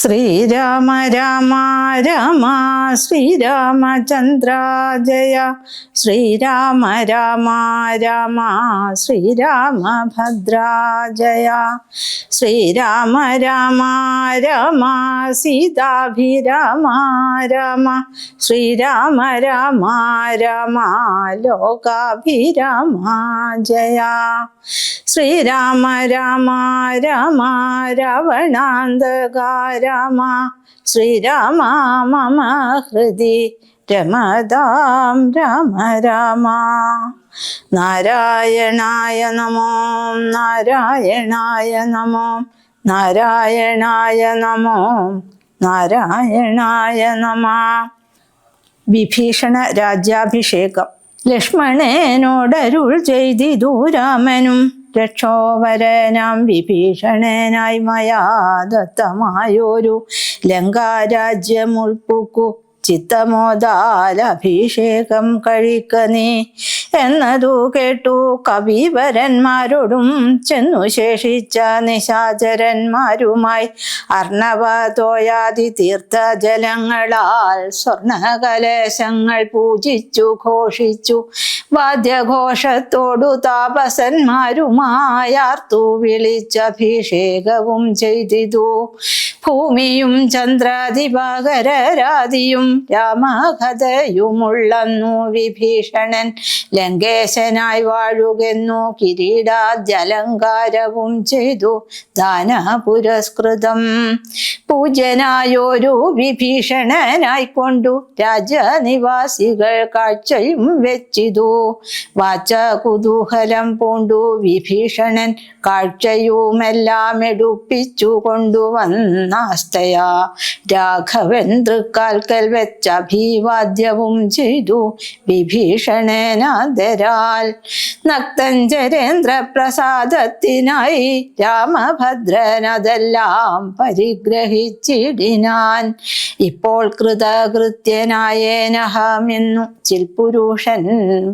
ശ്രീരാമ രാമ രാമ ശ്രീരാമചന്ദ്ര ജയ. ശ്രീരാമ രാമ രാമ ശ്രീരാമഭദ്ര ജയ. ശ്രീരാമ രാമ രാമ സീതാഭിരാമ രാമ. ശ്രീരാമ രാമ രാമ ലോകാഭിരാമ ജയ. ശ്രീരാമ രാമ രാമ രാവണാന്തക രാമ. ശ്രീരാമ മമ ഹൃദി രമതാം രാമ രാമ. നാരായണായ നമോ നാരായണായ നമോ നാരായണായ നമോ നാരായണായ നമ. വിഭീഷണ രാജ്യാഭിഷേകം. ലക്ഷ്മണനോടരുൾ ചെയ്തിതു രാമനും രക്ഷോവരനാം വിഭീഷണനായി മയാ ദത്തമായൊരു ലങ്കാരാജ്യം ഉൾപ്പുക്കു ചിത്തമോദാൽ അഭിഷേകം കഴിക്ക നീ എന്നതു കേട്ടു കവിവരന്മാരോടും ചെന്നു ശേഷിച്ച നിശാചരന്മാരുമായി അർണവതോയാദി തീർത്ഥജലങ്ങളാൽ സ്വർണകലശങ്ങൾ പൂജിച്ചു ഘോഷിച്ചു വാദ്യഘോഷത്തോടു താപസന്മാരുമായാർത്തു വിളിച്ചഭിഷേകവും ചെയ്തിതു. ഭൂമിയും ചന്ദ്രാദിവാകരരാദിയും രാമകഥയുമുള്ളന്നു വിഭീഷണൻ ലങ്കേശനായി വാഴുകെന്നു കിരീടാദ്യലങ്കാരവും ചെയ്തു ദാന പുരസ്കൃതം. പൂജ്യനായൊരു വിഭീഷണനായിക്കൊണ്ടു രാജനിവാസികൾ കാഴ്ചയും വെച്ചിതു. വാച്ച കുതൂഹലം പൂണ്ടു വിഭീഷണൻ കാഴ്ചയുമെല്ലാം എടുപ്പിച്ചു കൊണ്ടുവന്നാസ്തയാ രാഘവൻ തൃക്കാൽക്കൽ വെച്ച അഭിവാദ്യവും ചെയ്തു വിഭീഷണനാദരാൽ. നക്തഞ്ചരേന്ദ്ര പ്രസാദത്തിനായി രാമഭദ്രനതെല്ലാം പരിഗ്രഹിച്ചിടിനാൻ. ഇപ്പോൾ കൃതകൃത്യനായേനഹമെന്നു ചിൽപുരുഷൻ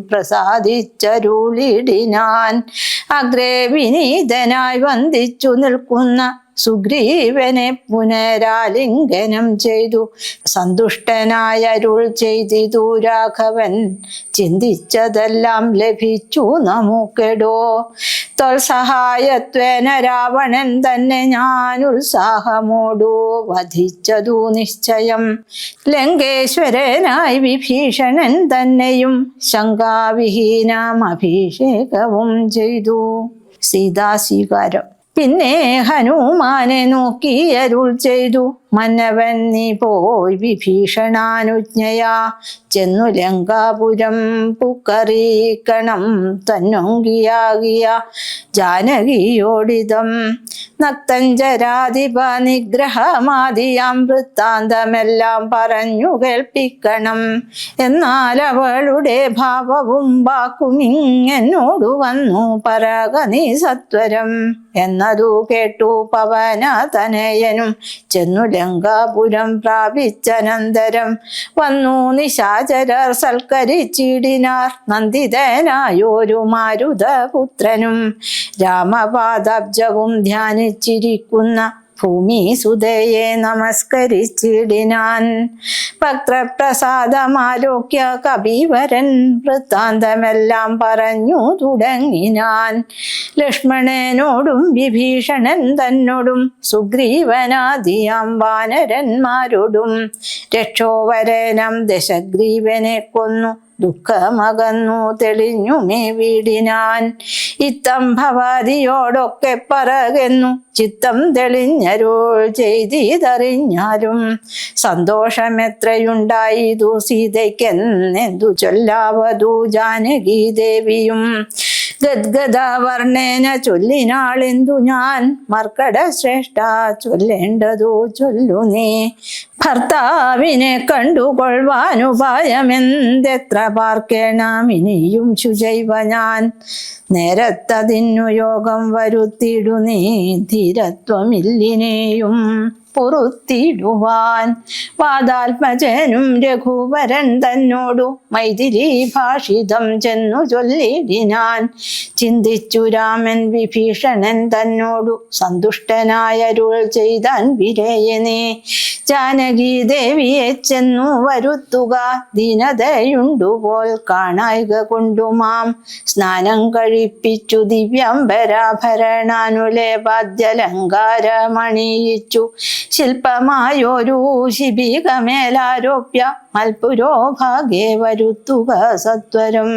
പ്രസാദിച്ചരുളിടിനാൻ. അഗ്രേ വിനീതനായി വന്ദിച്ചു നിൽക്കുന്ന സുഗ്രീവനെ പുനരാലിംഗനം ചെയ്തു സന്തുഷ്ടനായരുൾ ചെയ്തിതു രാഘവൻ. ചിന്തിച്ചതെല്ലാം ലഭിച്ചു നമുക്കെടോ. ത്വൽസഹായത്വേന രാവണൻ തന്നെ ഞാൻ ഉത്സാഹമോടു വധിച്ചതു നിശ്ചയം. ലങ്കേശ്വരനായി വിഭീഷണൻ തന്നെയും ശങ്കാവിഹീനം അഭിഷേകവും ചെയ്തു. സീതാസ്വീകാരം. പിന്നെ ഹനുമാനെ നോക്കി അരുൾ ചെയ്തു മന്നവൻ നീ പോയി വിഭീഷണാനുജ്ഞയാ ചെന്നു ലങ്കാപുരം പുക്കറിയിക്കണം തന്നൊങ്കിയാകിയ ജാനകിയോടിതം. നക്തഞ്ചരാധിപ നിഗ്രഹമാദിയാം വൃത്താന്തമെല്ലാം പറഞ്ഞു കേൾപ്പിക്കണം. എന്നാൽ അവളുടെ ഭാവവും വാക്കുമിങ്ങെന്നോടു വന്നു പറക നീ സത്വരം എന്നതു കേട്ടു പവനതനയനും ചെന്നു ലങ്കാപുരം പ്രാപിച്ചനന്തരം വന്നു നിശാചരർ സൽക്കരിച്ചിടിനാർ. നന്ദിതനായൊരു മാരുതപുത്രനും രാമപാദാബ്ജവും ധ്യാനിച്ചിരിക്കുന്ന ഭൂമിസുതയെ നമസ്കരിച്ചിടിനാൻ. ഭക്തപ്രസാദമാലോക്യ കവിവരൻ വൃത്താന്തമെല്ലാം പറഞ്ഞു തുടങ്ങിനാൻ. ലക്ഷ്മണനോടും വിഭീഷണൻ തന്നോടും സുഗ്രീവനാദിയാം വാനരന്മാരോടും രക്ഷോവരനം ദശഗ്രീവനെ കൊന്നു ദുഃഖമകന്നു തെളിഞ്ഞുമേ വീടിനാൻ. ഇത്തം ഭവാദിയോടൊക്കെ പറകെന്നു ചിത്തം തെളിഞ്ഞരുൾ ചെയ്തിതറിഞ്ഞാലും സന്തോഷമെത്രയുണ്ടായിതു സീതയ്ക്കെന്നെന്തു ചൊല്ലാവതു ജാനകി ദേവിയും. ഗദ്ഗദവർണ്ണേന ചൊല്ലിനാളെന്തു ഞാൻ മർക്കട ശ്രേഷ്ഠ ചൊല്ലേണ്ടതു ചൊല്ലു നീ. ഭർത്താവിനെ കണ്ടുകൊള്ളുവാനുപായമെന്തെത്ര പാർക്കേണം ഇനിയും ശുചൈവ ഞാൻ. നേരത്തതിന്നു യോഗം വരുത്തിടു നീ ധീരത്വമില്ലിനെയും. പൊറുത്തിടുവാൻ. വാദാത്മജനും രഘുവരൻ തന്നോടു മൈഥിലി ഭാഷിതം ചെന്നു ചൊല്ലിടിനാൻ. ചിന്തിച്ചു രാമൻ വിഭീഷണൻ തന്നോടു സന്തുഷ്ടനായരുൾ ചെയ്താൻ വിരയനെ. ജാനകി ദേവിയെ ചെന്നു വരുത്തുക, ദീനതയുണ്ടുപോൽ കാണായിക കൊണ്ടുമാം. സ്നാനം കഴിപ്പിച്ചു ദിവ്യാംബരാഭരണാനുലേപാദ്യലങ്കാരമണിയിച്ചു. ശില്പമായൊരു ശിബികമേലാരോപ്യ മൽപുരോ ഭാഗേ വരുത്തുക സത്വരം.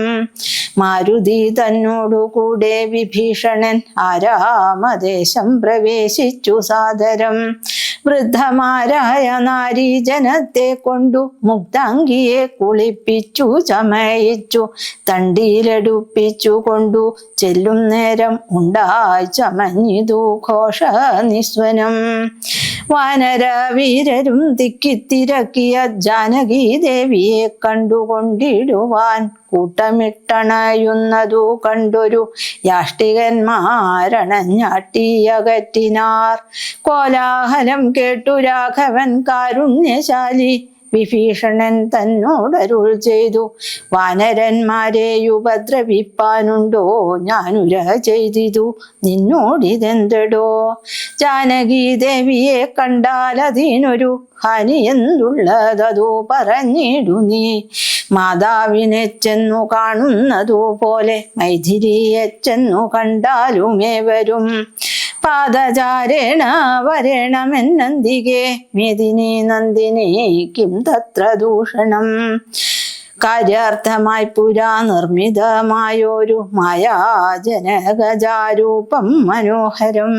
മാരുതി തന്നോടു കൂടെ വിഭീഷണൻ ആരാമദേശം പ്രവേശിച്ചു സാദരം. വൃദ്ധമാരായ നാരീജനത്തെ കൊണ്ടു മുക്താംഗിയെ കുളിപ്പിച്ചു ചമയിച്ചു. തണ്ടിയിലെടുപ്പിച്ചു കൊണ്ടു ചെല്ലും നേരം ഉണ്ടായി ചമഞ്ഞിതു ഘോഷ നിസ്വനം. വാനരവീരരും തിക്കിത്തിരക്കിയ ജാനകി ദേവിയെ കണ്ടുകൊണ്ടിടുവാൻ കൂട്ടമിട്ടണയുന്നതു കണ്ടൊരു യാഷ്ടികന്മാരണഞ്ഞാട്ടിയകറ്റിനാർ. കോലാഹലം കേട്ടു രാഘവൻ കാരുണ്യശാലി വിഭീഷണൻ തന്നോടരുൾ ചെയ്തു. വാനരന്മാരെ ഉപദ്രവിപ്പാനുണ്ടോ, ഞാനുര ചെയ്തിതു നിന്നോടിതെന്തടോ. ജാനകി ദേവിയെ കണ്ടാലതിനൊരു ഹാനി എന്തുള്ളതതു പറഞ്ഞിടു നീ. മാതാവിനെ ചെന്നു കാണുന്നതു പോലെ മൈഥിലിയെ ചെന്നു കണ്ടാലുമേവരും. പാദചാരേണ വരണമെന്നന്തികെ മേദിനി നന്ദിനി കിം തത്ര ദൂഷണം. കാര്യാർത്ഥമായി പുരാ നിർമ്മിതമായൊരു മായാജനകജാരൂപം മനോഹരം.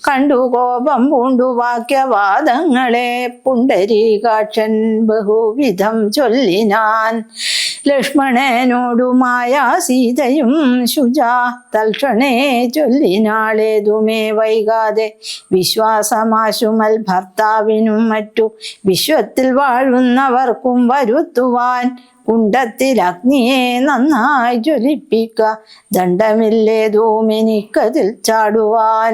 കണ്ടു കോപം പൂണ്ടു വാക്യവാദങ്ങളെ പുണ്ടരീകാക്ഷൻ ബഹുവിധം ചൊല്ലിനാൻ. ലക്ഷ്മണനോടുമായ സീതയും ശുചാ തൽക്ഷണേ ചൊല്ലിനാളേതുമേ വൈകാതെ. വിശ്വാസമാശുമൽ ഭർത്താവിനും മറ്റു വിശ്വത്തിൽ വാഴുന്നവർക്കും വരുത്തുവാൻ. കുണ്ടത്തിൽ അഗ്നിയെ നന്നായി ജ്വലിപ്പിക്ക, ദണ്ഡമില്ലേതുമെനിക്കതിൽ ചാടുവാൻ.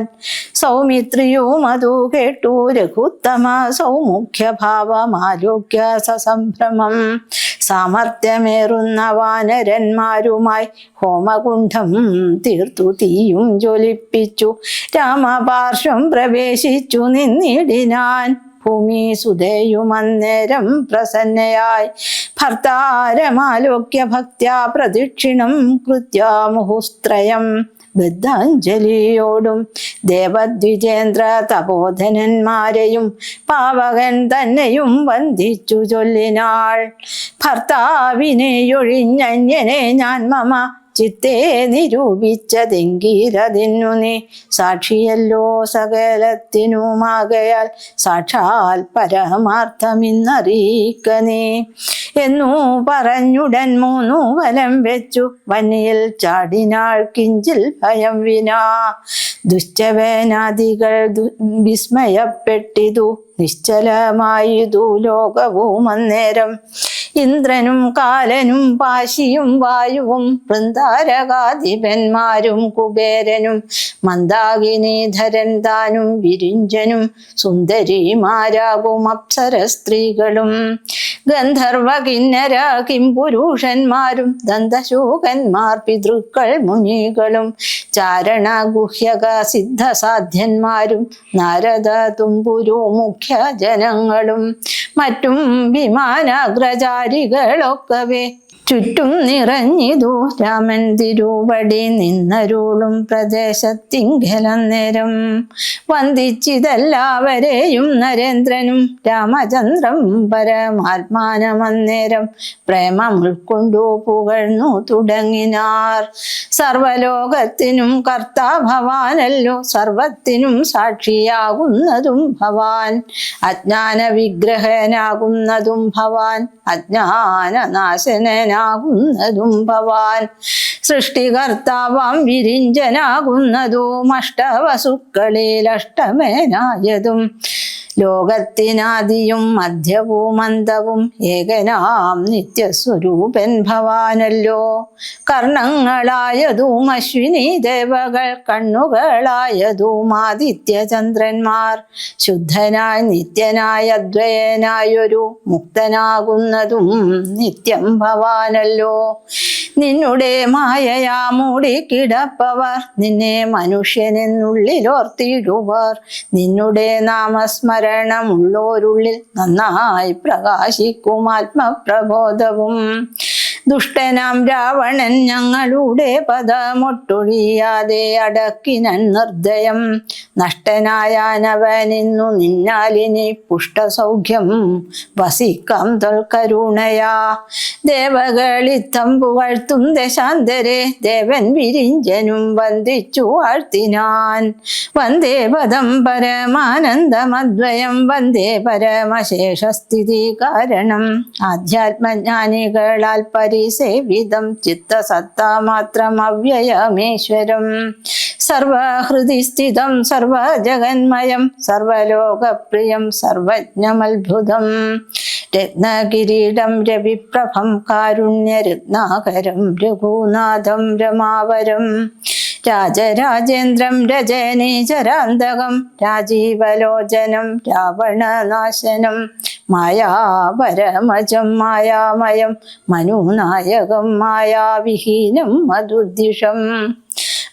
സൗമിത്രിയും അതു കേട്ടു രഘുത്തമ സൗമുഖ്യഭാവമാലോക്യ സസംഭ്രമം. സാമർത്ഥ്യമേറുന്ന വാനരന്മാരുമായി ഹോമകുണ്ഠം തീർത്തു തീയും ജ്വലിപ്പിച്ചു. രാമപാർശ്വം പ്രവേശിച്ചു നിന്നിടിനാൻ. ഭൂമി സുതേയുമന്നേരം പ്രസന്നയായി ഭർത്താരമാലോക്യ ഭക്ത്യാ പ്രദക്ഷിണം കൃത്യാ മുഹുസ്ത്രയം. ബദ്ധാഞ്ജലിയോടും ദേവദ്വിജേന്ദ്ര തപോധനന്മാരെയും പാവകൻ തന്നെയും വന്ദിച്ചു ചൊല്ലിനാൾ. ഭർത്താവിനെയൊഴിഞ്ഞന്യനെ ഞാൻ മമ ചിത്തേ നിരൂപിച്ചതെങ്കീരതിന്നു നീ. സാക്ഷിയല്ലോ സകലത്തിനുമാകയാൽ സാക്ഷാൽ പരമാർത്ഥമിന്നറിയിക്ക നീ. എന്നു പറഞ്ഞുടൻ 3 വലം വെച്ചു വന്നിയിൽ ചാടിനാൾ കിഞ്ചിൽ ഭയം വിനാ. ദുശ്ചവേനാദികൾ വിസ്മയപ്പെട്ടിതു നിശ്ചലമായിതു ലോകവും അന്നേരം. ഇന്ദ്രനും കാലനും പാശിയും വായുവും വൃന്ദാരകാധിപന്മാരും കുബേരനും മന്ദാകിനീധരൻ താനും വിരിഞ്ചനും സുന്ദരിമാരാകും അപ്സര സ്ത്രീകളും ഗന്ധർവ കിന്നര കിംപുരുഷന്മാരും ദന്തശൂകന്മാർ പിതൃക്കൾ മുനികളും ചാരണ ഗുഹ്യക സിദ്ധസാധ്യന്മാരും നാരദ തുമ്പുരു മുഖ്യ ജനങ്ങളും മറ്റും വിമാനാഗ്രചാരികളൊക്കവേ ചുറ്റും നിറഞ്ഞിതു രാമൻ തിരുവടി നിന്നരുളും പ്രദേശത്തിങ്കലന്നേരം. വന്ദിച്ചിതെല്ലാവരെയും നരേന്ദ്രനും രാമചന്ദ്രം പരമാത്മാനമന്നേരം പ്രേമം ഉൾക്കൊണ്ടു പുകഴ്ന്നു തുടങ്ങിനാർ. സർവലോകത്തിനും കർത്താ ഭവാനല്ലോ, സർവത്തിനും സാക്ഷിയാകുന്നതും ഭവാൻ. അജ്ഞാന വിഗ്രഹനാകുന്നതും ഭവാൻ, അജ്ഞാനനാശനാകുന്നതും ഭവാൻ. സൃഷ്ടികർത്താവാം വിരിഞ്ചനാകുന്നതും അഷ്ടവസുക്കളിൽ അഷ്ടമേനായതും ലോകത്തിനാദിയും മധ്യവും അന്തവും ഏകനാം നിത്യസ്വരൂപൻ ഭവാനല്ലോ. കർണങ്ങളായതും അശ്വിനി ദേവകൾ, കണ്ണുകളായതും ആദിത്യചന്ദ്രന്മാർ, ശുദ്ധനായി നിത്യനായ അദ്വയനായൊരു മുക്തനാകുന്നതും നിത്യം ഭവാനല്ലോ. നിന്നുടെ മായയാ മൂടിക്കിടപ്പവർ, നിന്നെ മനുഷ്യനെന്നുള്ളിലോർത്തിടുവർ, നിന്നുടെ നാമസ്മരണമുള്ളോരുള്ളിൽ നന്നായി പ്രകാശിക്കും ആത്മപ്രബോധവും. ദുഷ്ടനാം രാവണൻ ഞങ്ങളുടെ പദമൊട്ടൊഴിയാതെ അടക്കിനൻ നിർദ്ദയം, നഷ്ടനായാനവനിന്നു നിന്നാലിനി പുഷ്ടസൗഖ്യം വസിക്കാം തൊൽക്കരുണയാ. ദേവകളിത്തം പുകഴ്ത്തും ദശാന്തരെ, ദേവൻ വിരിഞ്ചനും വന്ദിച്ചു വാഴ്ത്തിനാൻ. വന്ദേ പദം പരമാനന്ദമദ്വയം, വന്ദേ പരമശേഷസ്ഥിതി കാരണം. ആധ്യാത്മജ്ഞാനികളാൽ പരിസേവിതം ചിത്തസത്താമാത്രം അവ്യയമേശ്വരം, സർവഹൃദി സ്ഥിതം സർവജഗന്മയം, സർവലോകപ്രിയം സർവജ്ഞമത്ഭുതം. രത്നകിരീടം രവിപ്രഭം കാരുണ്യരത്നാകരം രഘുനാഥം രമാവരം, രാജരാജേന്ദ്രം രജനീചരാന്തകം, രാജീവലോചനം രാവണനാശനം, മായാപരമജം മായാമയം മനുനായകം മായാവിഹീനം മധുദ്ദിഷം,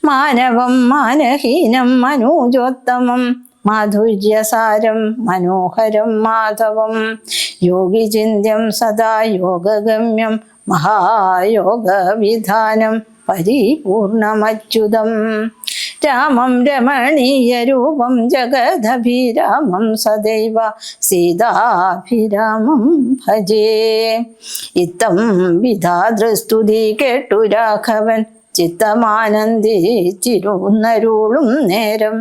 മാനവം മാനഹീനം മനൂജോത്തമം, മാധുര്യസാരം മനോഹരം മാധവം, യോഗിചിന്യം സദാ യോഗഗമ്യം, മഹായോഗവിധാനം പരിപൂർണമച്യുതം. രാമം രമണീയരൂപം ജഗദഭിരാമം, സദൈവ സീതാഭിരാമം ഭജേ. ഇത്തം വിധാതൃസ്തുതി കേട്ടു രാഘവൻ, ചിത്തമാനന്ദിച്ചിരുന്നരുളും നേരം.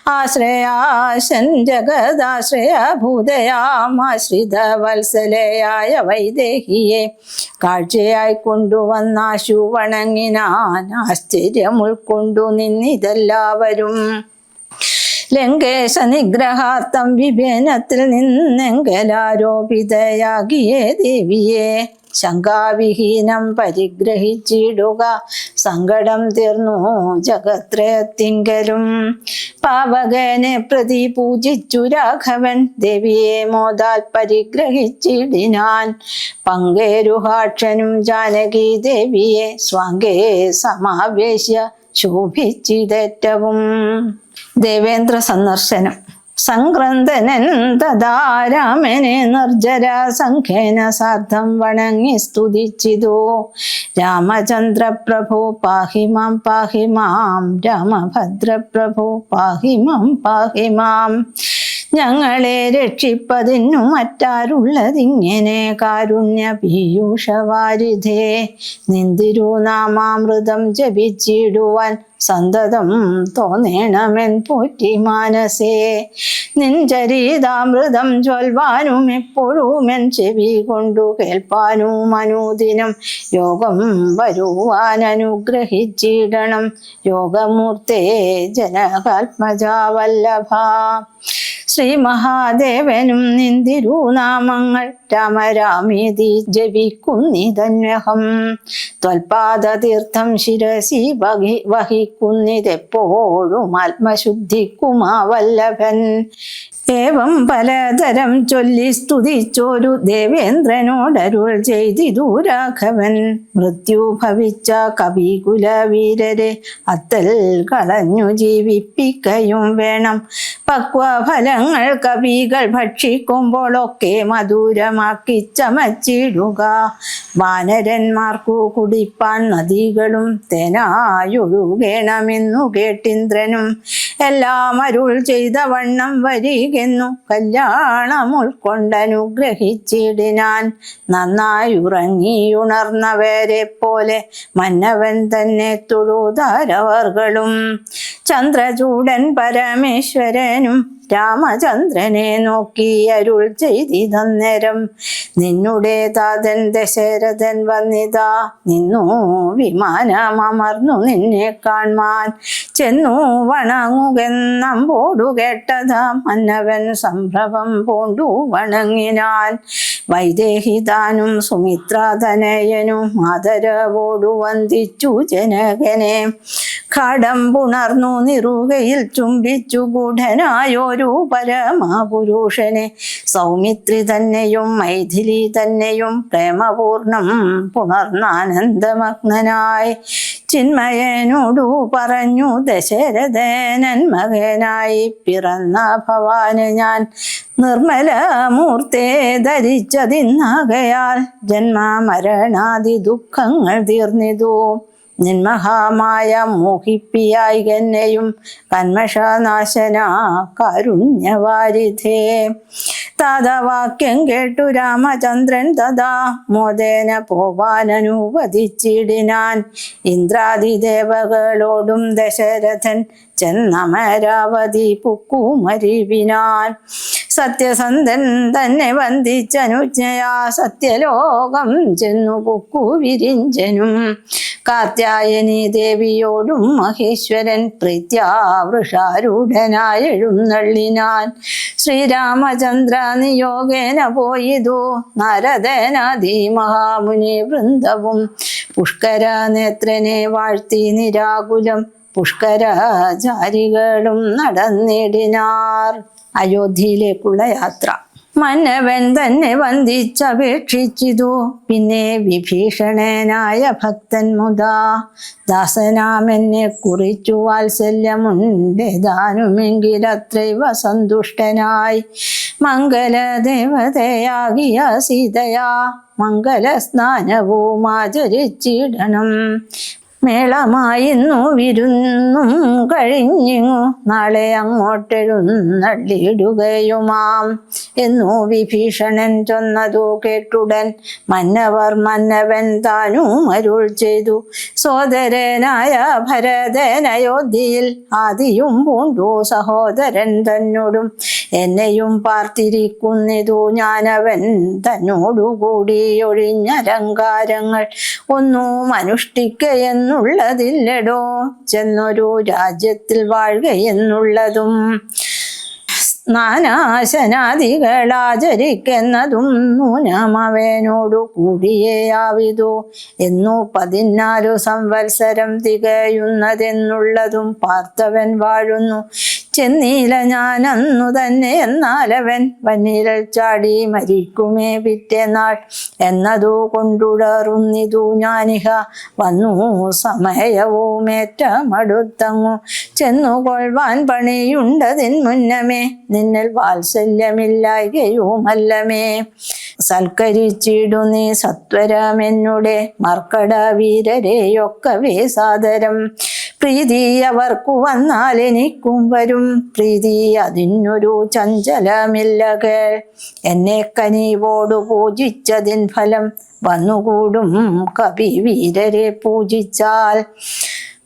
ആശ്രയാശൻ ജഗദാശ്രയഭൂതയാമാശ്രിത വത്സലയായ വൈദേഹിയെ കാഴ്ചയായി കൊണ്ടുവന്നാശു വണങ്ങിനാൻ. ആശ്ചര്യം ഉൾക്കൊണ്ടു നിന്നിതെല്ലാവരും. ലങ്കേശ നിഗ്രഹാർത്ഥം വിഭേനത്തിൽ നിന്നെങ്കലാരോപിതയാകിയേ ദേവിയെ, ശങ്കാവിഹീനം പരിഗ്രഹിച്ചിടുക സങ്കടം തീർന്നു ജഗത്രയത്തിങ്കലും. പാവകനെ പ്രതി പൂജിച്ചു രാഘവൻ, ദേവിയെ മോദാൽ പരിഗ്രഹിച്ചിടിനാൻ. പങ്കേരുഹാക്ഷനും ജാനകി ദേവിയെ സ്വാംഗേ സമാവേശ്യ ശോഭിച്ചിതേറ്റവും. ദേവേന്ദ്ര സന്ദർശനം. സംക്രന്ദനൻ തഥാ രാമനെ നിർജ്ജര സംഖ്യേന സാർദ്ധം വണങ്ങി സ്തുതിച്ചിതു. രാമചന്ദ്ര പ്രഭു പാഹി മാം പാഹി മാം, രാമഭദ്ര പ്രഭു പാഹി മാം പാഹി മാം. ഞങ്ങളെ രക്ഷിപ്പതിനു മറ്റാരുള്ളതിങ്ങനെ, കാരുണ്യ പീയൂഷവാരിധേ. നിന്തിരുനാമാമൃതം ജപിച്ചിടുവാൻ സന്തതം തോന്നേണമെൻ പോറ്റി മാനസേ. നിൻചരിതാമൃതം ചൊൽവാനും എപ്പോഴുമെൻ ചെവി കൊണ്ടു കേൾപ്പാനും അനുദിനം യോഗം വരുവാൻ അനുഗ്രഹിച്ചിടണം. യോഗമൂർത്തേ ജനകാത്മജാവല്ലഭ. ശ്രീ മഹാദേവനും നിന്തിരുനാമങ്ങൾ രാമരാമേതി ജപിക്കുന്നിതന്വഹം. ത്വൽപാദതീർത്ഥം ശിരസി വഹിക്കുന്നിതെപ്പോഴും ആത്മശുദ്ധിക്കുമാ വല്ലഭൻ. ഏവം പലതരം ചൊല്ലി സ്തുതിച്ചോരു ദേവേന്ദ്രനോടരുൾ ചെയ്തിതു രാഘവൻ. മൃത്യു ഭവിച്ച കവികുലവീരരെ അത്തൽ കളഞ്ഞു ജീവിപ്പിക്കയും വേണം. പക്വഫലങ്ങൾ കവികൾ ഭക്ഷിക്കുമ്പോഴൊക്കെ മധുരമാക്കി ചമച്ചിടുക. വാനരന്മാർക്കു കുടിപ്പാൻ നദികളും തേനായൊഴുകേണമെന്നു കേട്ടിന്ദ്രനും. എല്ലാം അരുൾ ചെയ്ത വണ്ണം വരികെന്നു കല്യാണം ഉൾക്കൊണ്ടനുഗ്രഹിച്ചിടിനാൻ. നന്നായി ഉറങ്ങിയുണർന്നവരെ പോലെ മന്നവൻ തന്നെ തൊഴുതാരവർകളും. ചന്ദ്രചൂടൻ പരമേശ്വരനും രാമചന്ദ്രനെ നോക്കി അരുൾ ചെയ്തിതന്നേരം, നിന്നുടെ താതൻ ദശരഥൻ വന്നിതാ, നിന്നു വിമാനമർന്നു നിന്നെ കാൺമാൻ, ചെന്നു വണങ്ങുകെന്നമ്പോടു കേട്ടതാ, മന്നവൻ സംഭ്രമം പൂണ്ടു വണങ്ങിനാൻ. വൈദേഹിതാനും സുമിത്രാതനയനും ആദരവോടു വന്ദിച്ചു ജനകനെ, ഘടം പുണർന്നു നിറുകയിൽ ചുംബിച്ചു ഗൂഢനായൊരു പരമപുരുഷനെ, സൗമിത്രി തന്നെയും മൈഥിലി തന്നെയും പ്രേമപൂർണം പുണർന്നാനന്ദമഗ്നനായി ചിന്മയനോടു പറഞ്ഞു, ദശരഥനൻ മകനായി പിറന്ന ഭവാന് ഞാൻ നിർമ്മലമൂർത്തെ ധരിച്ചതിന്നാകയാൽ ജന്മമരണാദി ദുഃഖങ്ങൾ തീർന്നിതു. നിന്മഹാമായ മോഹിപ്പിയായി എന്നെയും കന്മഷനാശന കാരുണ്യവാരിധേ. താതവാക്യം കേട്ടു രാമചന്ദ്രൻ തഥാ മോദേന പോവാനനുവദിച്ചിടിനാൻ. ഇന്ദ്രാദിദേവകളോടും ദശരഥൻ ചെന്നമരാവതി പുക്കുമരിവിനാൻ. സത്യസന്ധൻ തന്നെ വന്ദിച്ചനുജ്ഞയാ സത്യലോകം ചെന്നു പുക്കു വിരിഞ്ചനും. കാർത്യായനി ദേവിയോടും മഹേശ്വരൻ പ്രീത്യാ വൃഷാരൂഢനായെഴുന്നള്ളിനാൻ. ശ്രീരാമചന്ദ്ര നിയോഗേന പോയിതു നാരദനാദി മഹാമുനി വൃന്ദവും. പുഷ്കര നേത്രനെ വാഴ്ത്തി നിരാകുലം പുഷ്കരാചാരികളും നടന്നിടിനാർ. അയോധ്യയിലേക്കുള്ള യാത്ര. മന്നവൻ തന്നെ വന്ദിച്ചപേക്ഷിച്ചിതു. പിന്നെ വിഭീഷണനായ ഭക്തൻ മുതാ, ദാസനാമെന്നെ കുറിച്ചു വാത്സല്യമുണ്ടേതാനുമെങ്കിലത്രൈവ സന്തുഷ്ടനായി മംഗലദേവതയാകിയ സീതയാ മംഗലസ്നാനവും ആചരിച്ചിടണം. മേളമായിന്നു വിരുന്നും കഴിഞ്ഞിങ്ങു നാളെ അങ്ങോട്ടെഴുന്നള്ളിടുകയുമാം എന്നു വിഭീഷണൻ ചൊന്നതു കേട്ടുടൻ മന്നവൻ താനും അരുൾ ചെയ്തു. സോദരനായ ഭരതൻ അയോധ്യയിൽ ആദിയും പൂണ്ടു സഹോദരൻ തന്നോടും എന്നെയും പാർത്തിരിക്കുന്നിതു ഞാനവൻ തന്നോടുകൂടി ഒഴിഞ്ഞലങ്കാരങ്ങൾ ഒന്നും അനുഷ്ഠിക്കയെന്നുള്ളതില്ലടോ, ചെന്നൊരു രാജ്യത്തിൽ വാഴുകയെന്നുള്ളതും സ്നാനാശനാദികളാചരിക്കുന്നതും നൂനമവനോടു കൂടിയേയാവിതു എന്നു 14 സംവത്സരം തികയുന്നതെന്നുള്ളതും പാർത്തവൻ വാഴുന്നു. ചെന്നീല ഞാനന്നു തന്നെ എന്നാലവൻ വന്നിൽ ചാടി മരിക്കുമേ പിറ്റേന്നാൾ എന്നതു കൊണ്ടുടറുന്നിതു ഞാനിഹ വന്നു സമയവുമേറ്റമടുത്തങ്ങു ചെന്നുകൊള്ളുവാൻ പണിയുണ്ടതിൻ മുന്നമേ നിന്നിൽ വാത്സല്യമില്ലായ്കയുമല്ലമേ. സൽക്കരിച്ചിടു നീ സത്വരമെന്നുടെ മർക്കട വീരരെയൊക്കവേ സാദരം. പ്രീതി അവർക്കു വന്നാൽ എനിക്കും വരും പ്രീതി, അതിനൊരു ചഞ്ചലമില്ല കേൾ. എന്നെ കനിവോടു പൂജിച്ചതിൻ ഫലം വന്നുകൂടും കവി വീരരെ പൂജിച്ചാൽ.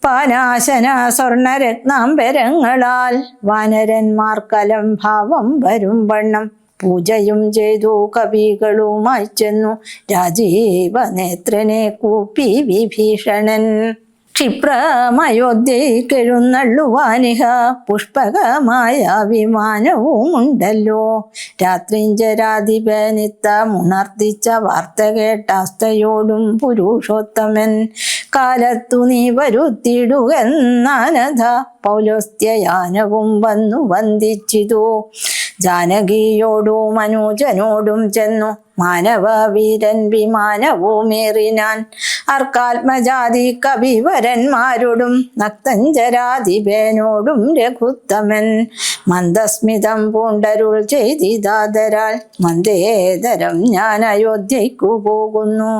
പാനാശന സ്വർണരത്നാംബരങ്ങളാൽ വാനരന്മാർക്കലം ഭാവം വരും വണ്ണം പൂജയും ചെയ്തു കവികളുമായി ചെന്നു രാജീവ നേത്രനെ കൂപ്പി വിഭീഷണൻ. ക്ഷിപ്രമയോധ്യക്കെഴുന്നള്ളുവാനിഹ പുഷ്പകമായ വിമാനവുമുണ്ടല്ലോ. രാത്രിഞ്ചരാധിപനിത്തമുണർത്തിച്ച വാർത്ത കേട്ടാസ്തയോടും പുരുഷോത്തമൻ കാലത്തു നീ വരുത്തിടുകെന്നാനഥ പൗലോസ്ത്യയാനവും വന്നു വന്ദിച്ചിതു. ജാനകിയോടും മനോജനോടും ചെന്നു മാനവവീരൻ വിമാനവുമേറിനാൻ. അർക്കാത്മജാതി കവിവരന്മാരോടും നക്തഞ്ചരാധിപനോടും രഘുത്തമൻ മന്ദസ്മിതം പൂണ്ടരുൾ ചെയ്തിതാദരാൽ മന്ദേതരം ഞാൻ അയോധ്യയ്ക്കു പോകുന്നു.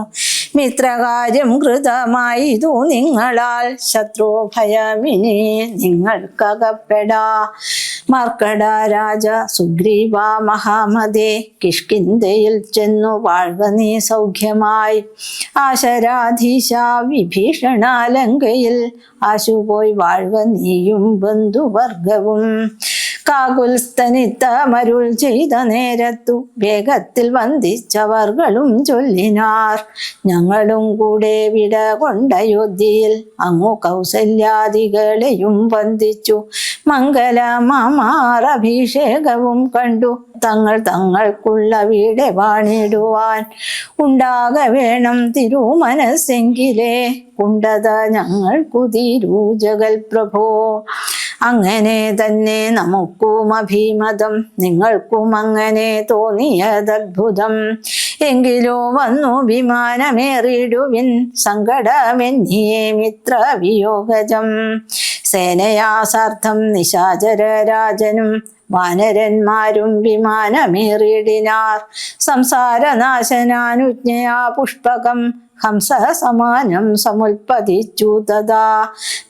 മിത്രകാര്യം കൃതമായിതു നിങ്ങളാൽ ശത്രുഭയമിനി നിങ്ങൾക്കകപ്പെടാ. മർക്കട രാജ സുഗ്രീവ മഹാമതേ, കിഷ്കിന്ധയിൽ ചെന്നു വാഴ്ക നീ സൗഖ്യമായി. ആശരാധീശ വിഭീഷണ ലങ്കയിൽ, ആശുപോയി വാഴ്ക നീയും ബന്ധുവർഗവും. കാകുൽസ്തനിത്തമരുൾ ചെയ്ത നേരത്തു വേഗത്തിൽ വന്ദിച്ചവർകളും ചൊല്ലിനാർ, ഞങ്ങളും കൂടെ വിട കൊണ്ട അയോധ്യയിൽ അങ്ങു കൗസല്യാദികളെയും വന്ദിച്ചു. മംഗലമാർ അഭിഷേകവും കണ്ടു, തങ്ങൾക്കുള്ള വീട് വാണിടുവാൻ ഉണ്ടാക വേണം തിരുമനസ്സെങ്കിലേ, കുണ്ടത ഞങ്ങൾക്കു തീരൂ ജഗൽ പ്രഭോ. അങ്ങനെ തന്നെ നമുക്കും അഭിമതം, നിങ്ങൾക്കും അങ്ങനെ തോന്നിയതദ്ഭുതം. എങ്കിലോ വന്നു വിമാനമേറിടുവിൻ, സങ്കടമെന്നിയേ മിത്രവിയോഗജം. സേനയാസാർത്ഥം നിശാചര രാജനും വാനരന്മാരും വിമാനമേറിടിനാർ. സംസാരനാശനാനുജ്ഞയാ പുഷ്പകം ഹംസ സമാനം സമുൽപ്പതിച്ചു തഥാ.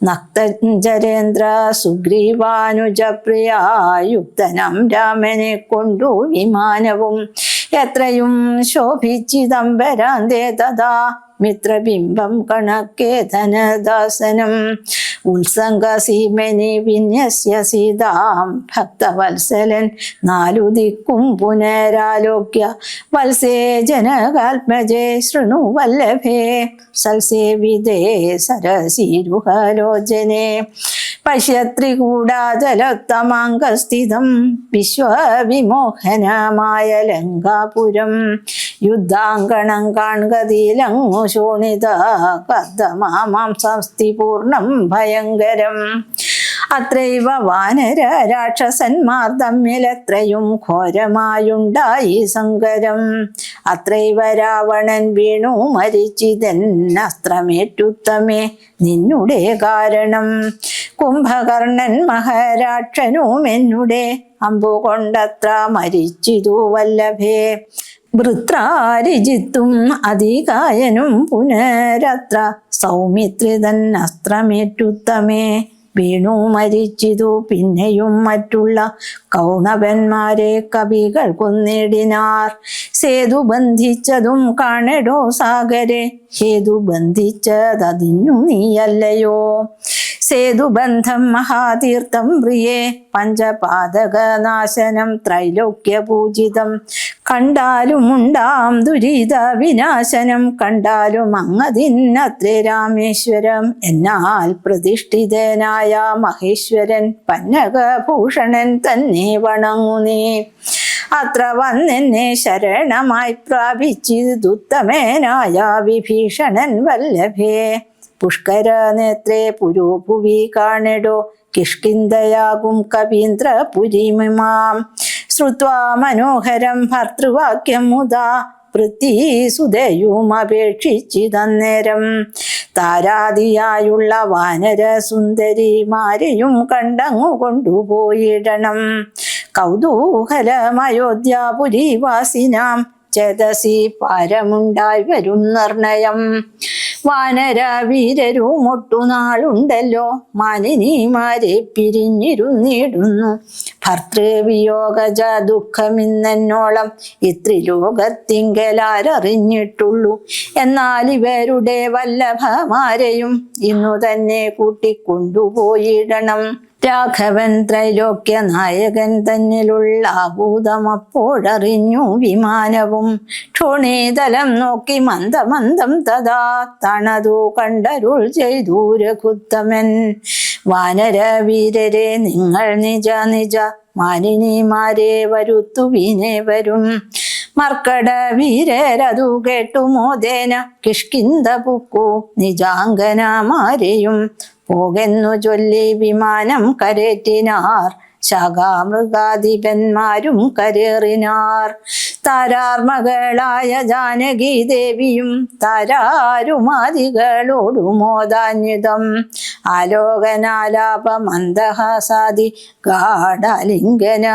നക്തഞ്ചരേന്ദ്ര സുഗ്രീവാനുജപ്രിയായുക്തനം രാമനെ കൊണ്ടു വിമാനവും എത്രയും ശോഭിച്ചിദംബരാന്തേ തഥാ. മിത്രബിംബം കണക്കെ ധനദാസനം ഉത്സംഗസീമനി വിന്യസ്യ സീതാം. ഭക്തവത്സലൻ നാലു ദിക്കും പുനരാലോക്യ, വത്സേ ജനകാത്മജേ ശൃണു വല്ലഭേ, സൽസേവിതേ സരസീരുഹലോചനെ. പശ്യത്രികൂടാചലോത്തമാംഗസ്ഥിതം വിശ്വവിമോഹനമായ ലങ്കാപുരം. യുദ്ധാങ്കണം കാൺകതിലങ്ങു ശോണിത കർദ്ദമാം സംസ്ഥി പൂർണ്ണം ഭയങ്കരം. അത്രൈവ വാനര രാക്ഷസന്മാർ തമ്മിലെത്രയും ഘോരമായുണ്ടായി സങ്കരം. അത്രൈവ രാവണൻ വീണു മരിച്ചിതെന്നസ്ത്രമേറ്റുത്തമേ നിന്നുടെ കാരണം. കുംഭകർണൻ മഹാരാക്ഷനും എന്നുടെ അമ്പുകൊണ്ടത്ര മരിച്ചിതു വല്ലഭേ. വൃത്രാരിജിത്തും അതികായനും പുനരത്ര സൗമിത്രിതൻ അസ്ത്രമേറ്റുത്തമേ വീണു മരിച്ചിതു. പിന്നെയും മറ്റുള്ള കൗണവന്മാരെ കവികൾ കൊന്നിടിനാർ. സേതു ബന്ധിച്ചതും കാണടോ സാഗരെ, ഹേതു ബന്ധിച്ചതിന്നു നീയല്ലയോ. സേതുബന്ധം മഹാതീർത്ഥം പ്രിയേ, പഞ്ചപാതകനാശനം ത്രൈലോക്യപൂജിതം. കണ്ടാലുമുണ്ടാം ദുരിത വിനാശനം, കണ്ടാലും അങ്ങതിന്നത്രേ രാമേശ്വരം. എന്നാൽ പ്രതിഷ്ഠിതനായ മഹേശ്വരൻ പന്നകഭൂഷണൻ തന്നെ വണങ്ങുനീ. അത്ര വന്നെന്നെ ശരണമായി പ്രാപിച്ചിതുത്തമേനായ വിഭീഷണൻ വല്ലഭേ. പുഷ്കര നേത്രേ പുരോഭുവി കാണടോ, കിഷ്കിന്ധയാകും കവീന്ദ്രപുരിമിമാം. ശ്രുത്വാ മനോഹരം ഭർതൃവാക്യം മുതാ, പൃഥ്വീസുതയും അപേക്ഷിച്ചിതന്നേരം. താരാദിയായുള്ള വാനര സുന്ദരിമാരെയും കണ്ടങ്ങു കൊണ്ടുപോയിടണം. കൗതൂഹലമയോധ്യാപുരിവാസിനാം ചേതസി പാരമുണ്ടായി വരും നിർണയം. വാനര വീരരും ഒട്ടുനാളുണ്ടല്ലോ മാനിനിമാരെ പിരിഞ്ഞിരുന്നിടുന്നു. ഭർതൃവിയോഗജ ദുഃഖമിന്നോളം ഇത്രിലോകത്തിങ്കലാരറിഞ്ഞിട്ടുള്ളൂ. എന്നാൽ ഇവരുടെ വല്ലഭമാരെയും ഇന്നു തന്നെ കൂട്ടിക്കൊണ്ടുപോയിടണം. രാഘവൻ ത്രൈലോക്യ നായകൻ തന്നിലുള്ള ഭൂതമപ്പോഴറിഞ്ഞു വിമാനവും. ക്ഷോണീതലം നോക്കി മന്ദമന്ദം തഥാ തണതു കണ്ടരുൾ ചെയ്തു രഘുത്തമൻ. വാനര വീരരെ നിങ്ങൾ നിജ നിജ മാനിനിമാരെ വരുത്തുവിനെ വരും. മർക്കട വീരരതു കേട്ടു മോദേന കിഷ്കിന്ധ പുക്കു നിജാംഗനമാരെയും. പോകെന്നു ചൊല്ലി വിമാനം കരേറ്റിനാർ. ശാഖാമൃഗാധിപന്മാരും കരേറിനാർ. താരാർമകളായ ജാനകി ദേവിയും താരാരുമാദികളോടു മോദാന്വിതം. ആലോകനാലാപമന്ദഹാസാദി ഗാഢാലിംഗന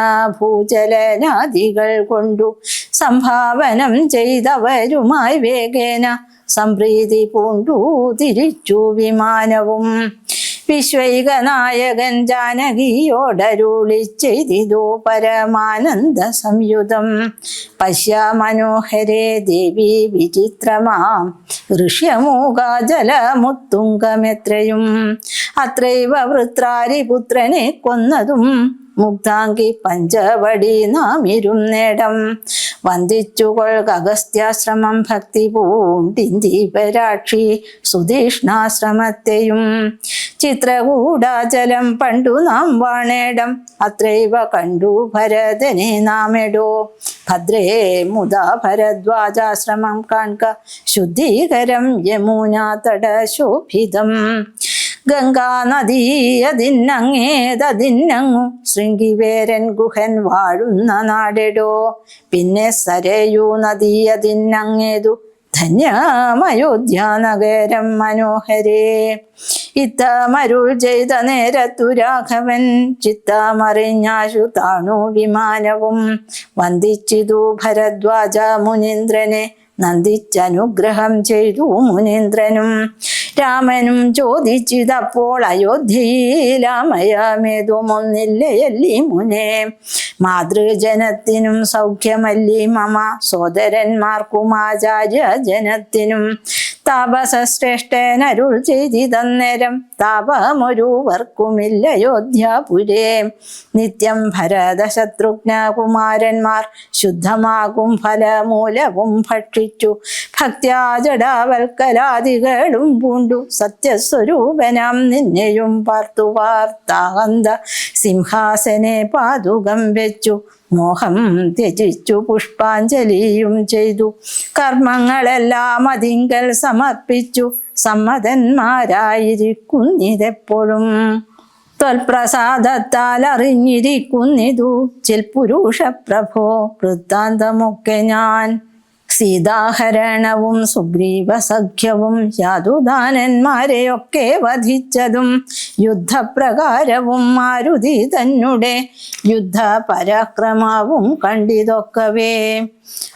ഭൂചലനാദികൾ കൊണ്ടു സംഭാവനം ചെയ്തവരുമായി വേഗേന സംപ്രീതി പൂണ്ടു തിരിച്ചു വിമാനവും. വിശ്വൈക നായകൻ ജാനകിയോടരുളി ചെയ്തിതു പരമാനന്ദ സംയുതം. പശ്യ മനോഹരേ ദേവി വിചിത്രമാം ഋഷ്യമൂകാജലമുത്തുംഗമെത്രയും. അത്രൈവ വൃത്രാരിപുത്രനെ കൊന്നതും മുഗ്ധാംഗി പഞ്ചവടി നാമിരും നേടം. വന്ദിച്ചുകൊൾ അഗസ്ത്യാശ്രമം ഭക്തി പൂണ്ടിന്ദീപരാക്ഷി സുധീഷ്ണാശ്രമത്തെയും. ചിത്രകൂടാചലം പണ്ടു നാം വാണേടം. അത്രൈവ കണ്ടു ഭരതനെ നാമെടോ. ഭദ്രേ മുദാ ഭരദ്വാജാശ്രമം കാൺക ശുദ്ധീകരം യമുനാതട ശോഭിതം. ഗംഗാ നദിയതിന്നങ്ങേതതിന്നങ്ങു ശൃംഗിവേരൻ ഗുഹൻ വാഴുന്ന നാടെടോ. പിന്നെ സരയൂ നദിയതിന്നങ്ങേതു ധന്യമയോധ്യാനഗരം മനോഹരേ. ഇത്തമരുൾ ചെയ്ത നേരത്തു രാഘവൻ ചിത്തമറിഞ്ഞാശു താണു വിമാനവും. വന്ദിച്ചിതു ഭരദ്വാജ മുനീന്ദ്രനെ നന്ദിച്ചനുഗ്രഹം ചെയ്തു മുനീന്ദ്രനും. രാമനും ചോദിച്ചിതപ്പോൾ അയോധ്യയിലാമയമേതുമൊന്നില്ലയല്ലി മുനേ. മാതൃജനത്തിനും സൗഖ്യമല്ലി മമ സോദരന്മാർക്കും ആചാര്യജനത്തിനും. താപസശ്രേഷ്ഠനരുൾ ചെയ്തിതന്നേരം താപമൊരുവർക്കുമില്ലയോധ്യാപുരേ. നിത്യം ഭരതശത്രുഘ്നകുമാരന്മാർ ശുദ്ധമാകും ഫലമൂലവും ഭക്ഷിച്ചു ഭക്ത്യാജടാവൽക്കലാദികളും പൂണ്ടു സത്യസ്വരൂപനാം നിന്നെയും പാർത്തു വാർത്താഹന്ത സിംഹാസനെ പാതുകം വെച്ചു മോഹം ത്യജിച്ചു പുഷ്പാഞ്ജലിയും ചെയ്തു. കർമ്മങ്ങളെല്ലാം അതിങ്കൽ സമർപ്പിച്ചു സമ്മതന്മാരായിരിക്കുന്നിതെപ്പോഴും. ത്വൽപ്രസാദത്താൽ അറിഞ്ഞിരിക്കുന്നിതു ചിൽപുരുഷ പ്രഭോ വൃത്താന്തമൊക്കെ ഞാൻ. സീതാഹരണവും സുഗ്രീവസഖ്യവും യാതുദാനന്മാരെയൊക്കെ വധിച്ചതും യുദ്ധപ്രകാരവും മാരുതി തന്നെ യുദ്ധപരാക്രമവും കണ്ടിതൊക്കവേ.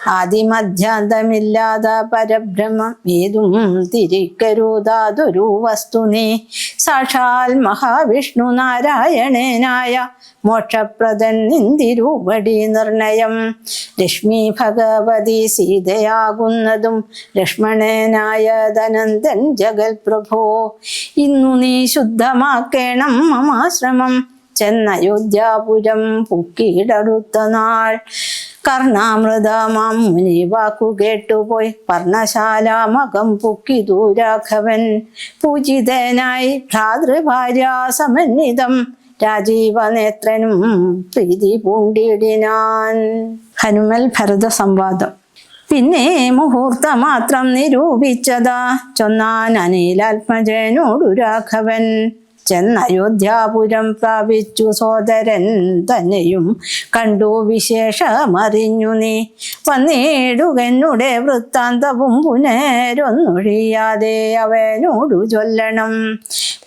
ആദിമധ്യാന്തമില്ലാത പരബ്രഹ്മം ഏതും തിരിക്കരുതാതൊരു വസ്തുനീ. സാക്ഷാൽ മഹാവിഷ്ണു നാരായണനായ മോക്ഷപ്രദൻ നിന്തിരുവടി നിർണയം. ലക്ഷ്മി ഭഗവതി സീതയാകുന്നതും ലക്ഷ്മണനായ ധനന്തൻ ജഗൽ പ്രഭോ. ഇന്നു നീ ശുദ്ധമാക്കേണം മമാശ്രമം ചെന്നയോധ്യാപുരം പുക്കിടടുത്ത നാൾ. കർണാമൃതമാം മുനി വാക്കു കേട്ടുപോയി പർണശാലാമകം പുക്കിതു രാഘവൻ. പൂജിതനായി ഭ്രാതൃഭാര്യാ സമന്വിതം രാജീവനേത്രനും പ്രീതി പൂണ്ടിടിനാൻ. ഹനുമൽ ഭരത സംവാദം. പിന്നെ മുഹൂർത്തമാത്രം നിരൂപിച്ചതാ ചൊന്നാൻ അനിലാത്മജനോടു രാഘവൻ. ചെന്നയോധ്യാപുരം പ്രാപിച്ചു സോദരൻ തന്നെയും കണ്ടു വിശേഷമറിഞ്ഞു നീ. വന്നിടുകെന്നുടെ വൃത്താന്തവും പുനരൊന്നൊഴിയാതെ അവനോടു ചൊല്ലണം.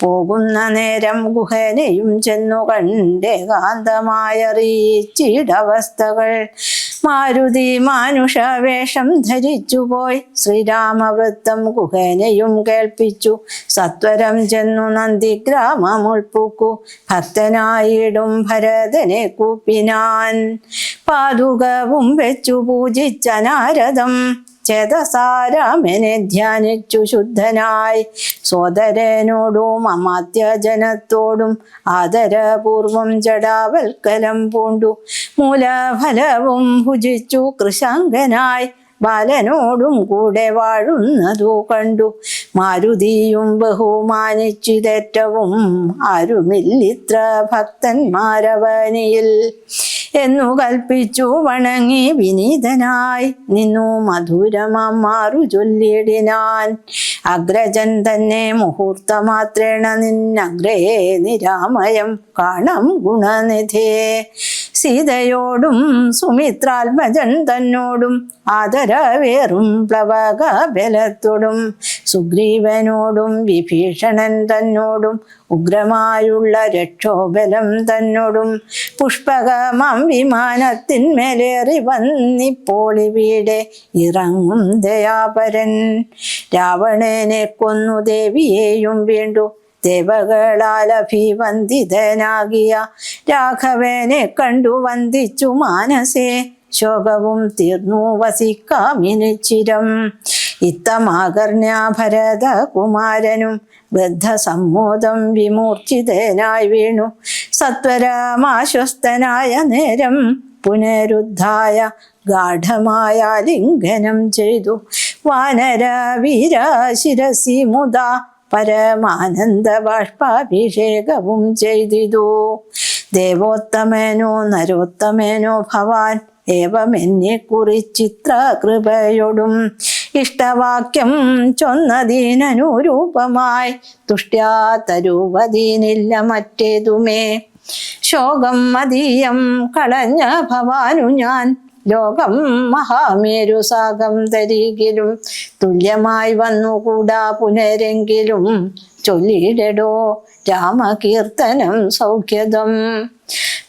പോകുന്ന നേരം ഗുഹനെയും ചെന്നു കണ്ടേകാന്തമായറിയിച്ചിടവസ്ഥകൾ. മാരുതി മാനുഷവേഷം ധരിച്ചുപോയി ശ്രീരാമവൃത്തം ഗുഹനെയും കേൾപ്പിച്ചു. സത്വരം ചെന്നു നന്ദിഗ്രാമമുൾപ്പുക്കു ഭക്തനായിടും ഭരതനെ കൂപ്പിനാൻ. പാതുകവും വെച്ചു പൂജിച്ച നാരദം ചേതസാരാമനെ ധ്യാനിച്ചു ശുദ്ധനായി. സോദരനോടും അമാത്യജനത്തോടും ആദരപൂർവം ജടാവൽക്കലം പൂണ്ടു. മൂലഫലവും ഭുജിച്ചു കൃശാങ്കനായി ബാലനോടും കൂടെ വാഴുന്നതു കണ്ടു. മാരുതിയും ബഹുമാനിച്ചിതേറ്റവും ആരുമില്ലിത്ര ഭക്തന്മാരവനിയിൽ എന്നു കൽപ്പിച്ചു വണങ്ങി വിനീതനായി നിന്നു മധുരമാറു ചൊല്ലിടിനാൻ. അഗ്രജൻ തന്നെ മുഹൂർത്തമാത്രേണ നിന്നഗ്രേ നിരാമയം കാണാം ഗുണനിധേ. സീതയോടും സുമിത്രാത്മജൻ തന്നോടും ആദരവേറും പ്ലവക ബലത്തോടും സുഗ്രീവനോടും വിഭീഷണൻ തന്നോടും ഉഗ്രമായുള്ള രക്ഷോബലം തന്നോടും പുഷ്പകമാം വിമാനത്തിന്മേലേറി വന്നിപ്പോളിവിടെ ഇറങ്ങും ദയാപരൻ. രാവണനെ കൊന്നു ദേവിയെയും വീണ്ടു ദേവകളാൽ അഭിവന്ദിതനാകിയ രാഘവനെ കണ്ടു വന്ദിച്ചു മാനസേ. ശോകവും തീർന്നു വസിക്കാമിനിച്ചിരം. ഇത്തമാകർണ്യ ഭരതകുമാരനും ബദ്ധസമ്മോദം വിമൂർച്ഛിതനായി വീണു. സത്വരമാശ്വസ്തനായ നേരം പുനരുദ്ധായ ഗാഠമായ ലിംഗനം ചെയ്തു. വാനര വീരശിരസി മുദാ പരമാനന്ദ ബാഷ്പാഭിഷേകവും ചെയ്തിതു. ദേവോത്തമനോ നരോത്തമനോ ഭവാൻ ഏവമെന്നെ കുറിച്ചിത്ര കൃപയോടും ഇഷ്ടവാക്യം ചൊന്നതീനനുരൂപമായി തുഷ്ട്യാ തരൂപതീനില്ല മറ്റേതുമേ. ശോകം മതീയം കളഞ്ഞ ഭവാനു ഞാൻ ലോകം മഹാമേരു സാഗം തരികിലും തുല്യമായി വന്നുകൂടാ പുനരെങ്കിലും ചൊല്ലിയിടോ രാമകീർത്തനം സൗഖ്യദം.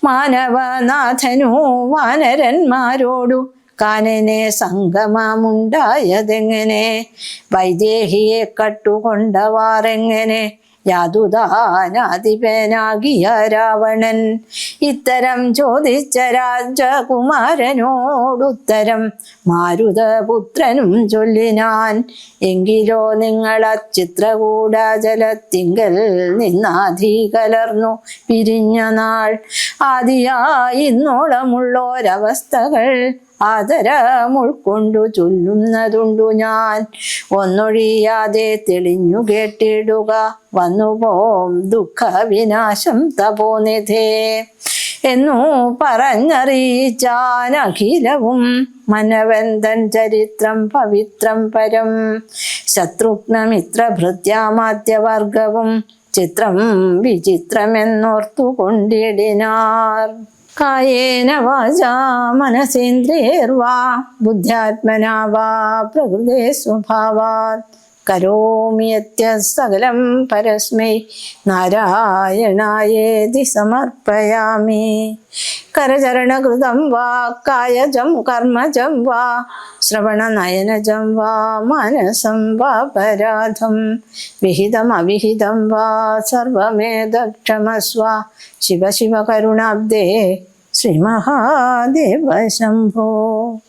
മാനവനാഥനു വാനരന്മാരോടു കാനനെ സംഗമമുണ്ടായതെങ്ങനെ? വൈദേഹിയെ കട്ടുകൊണ്ടവാറെങ്ങനെ? യാതുദാനാധിപനാകിയ രാവണൻ ഇത്തരം ചോദിച്ച രാജകുമാരനോടുത്തരം മാരുതപുത്രനും ചൊല്ലിനാൻ. എങ്കിലോ നിങ്ങൾ ചിത്രകൂടാചലത്തിങ്കൽ നിന്നാധി കലർന്നു പിരിഞ്ഞ നാൾ ആദിയായി ഇന്നോളമുള്ളോരവസ്ഥകൾ ആദരം ഉൾക്കൊണ്ടു ചൊല്ലുന്നതുണ്ടു ഞാൻ. ഒന്നൊഴിയാതെ തെളിഞ്ഞു കേട്ടിടുക വന്നുപോം ദുഃഖവിനാശം തപോനിധേ എന്നു പറഞ്ഞറിയിച്ചാൻ അഖിലവും. മനവന്തൻ ചരിത്രം പവിത്രം പരം ശത്രുഘ്നമിത്രഭൃത്യാമാത്യവർഗവും ചിത്രം വിചിത്രമെന്നോർത്തു കൊണ്ടിടിനാർ. കായേന വാചാ മനസേന്ദ്രിയൈർവാ ബുദ്ധ്യാത്മനാ വാ പ്രകൃതേ സ്വഭാവാത് കരോമി യത്സകലം പരസ്മൈ നാരായണായേതി സമർപ്പയാമി. കരചരണകൃതം വാ കായജം കർമ്മജം വാ ശ്രവണനയനജം വാ മാനസം വാ പരാധം വിഹിതം അവിഹിതം വാ സർവമേതക്ഷമസ്വ. ശിവ ശിവ കരുണാബ്ദേ ശ്രീ മഹാദേവ ശംഭോ.